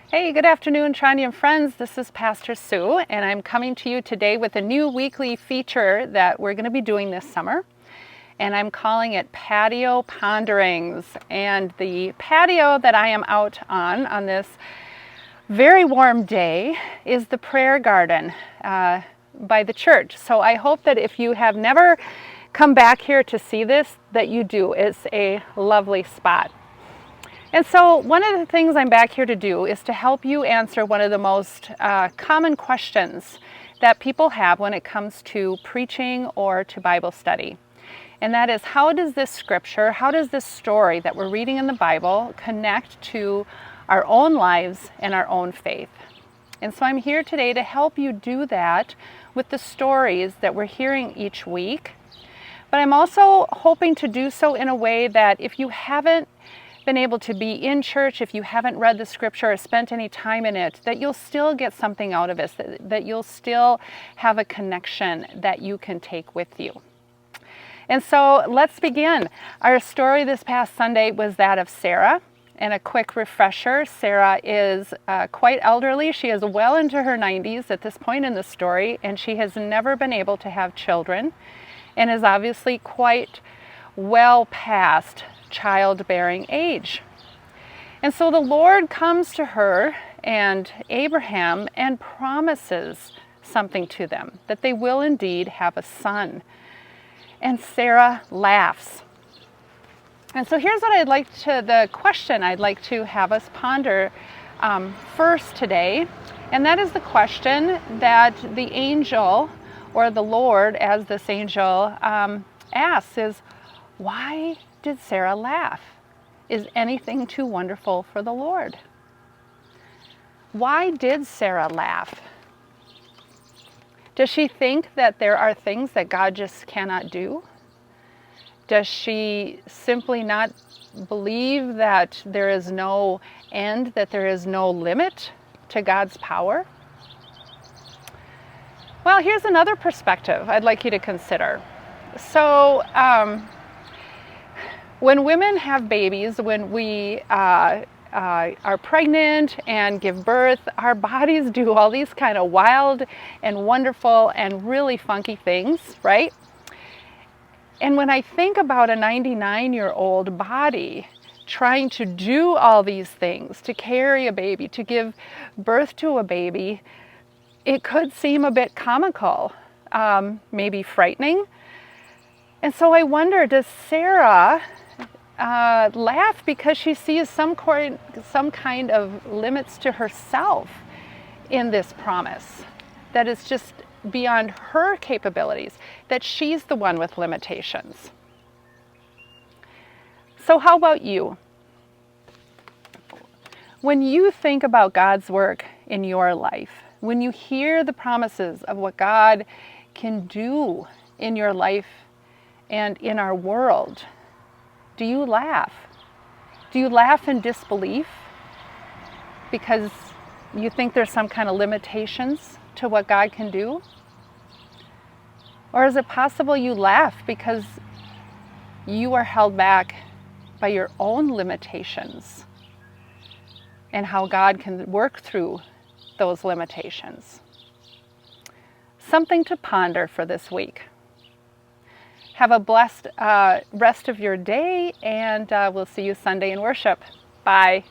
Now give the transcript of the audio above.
Hey, good afternoon, Tranya and friends. This is Pastor Sue, and I'm coming to you today with a new weekly feature that we're going to be doing this summer. And I'm calling it Patio Ponderings. And the patio that I am out on this very warm day is the prayer garden by the church. So I hope that if you have never come back here to see this, that you do. It's a lovely spot. And so one of the things I'm back here to do is to help you answer one of the most common questions that people have when it comes to preaching or to Bible study. And that is, how does this scripture, how does this story that we're reading in the Bible connect to our own lives and our own faith? And so I'm here today to help you do that with the stories that we're hearing each week. But I'm also hoping to do so in a way that if you haven't been able to be in church, if you haven't read the scripture or spent any time in it, that you'll still get something out of it, that you'll still have a connection that you can take with you. And so let's begin. Our story this past Sunday was that of Sarah. And a quick refresher, Sarah is quite elderly. She is well into her 90s at this point in the story, and she has never been able to have children and is obviously quite well past childbearing age. And so the Lord comes to her and Abraham and promises something to them, that they will indeed have a son. And Sarah laughs. And so here's what the question I'd like to have us ponder first today. And that is the question that the angel, or the Lord as this angel asks, is, why did Sarah laugh? Is anything too wonderful for the Lord? Why did Sarah laugh? Does she think that there are things that God just cannot do? Does she simply not believe that there is no end, that there is no limit to God's power? Well, here's another perspective I'd like you to consider. So, when women have babies, when we are pregnant and give birth, our bodies do all these kind of wild and wonderful and really funky things, right? And when I think about a 99-year-old body trying to do all these things, to carry a baby, to give birth to a baby, it could seem a bit comical, maybe frightening. And so I wonder, does Sarah laugh because she sees some kind of limits to herself in this promise that is just beyond her capabilities, that she's the one with limitations? So how about you? When you think about God's work in your life, when you hear the promises of what God can do in your life and in our world, do you laugh? Do you laugh in disbelief because you think there's some kind of limitations to what God can do? Or is it possible you laugh because you are held back by your own limitations and how God can work through those limitations? Something to ponder for this week. Have a blessed rest of your day, and we'll see you Sunday in worship. Bye.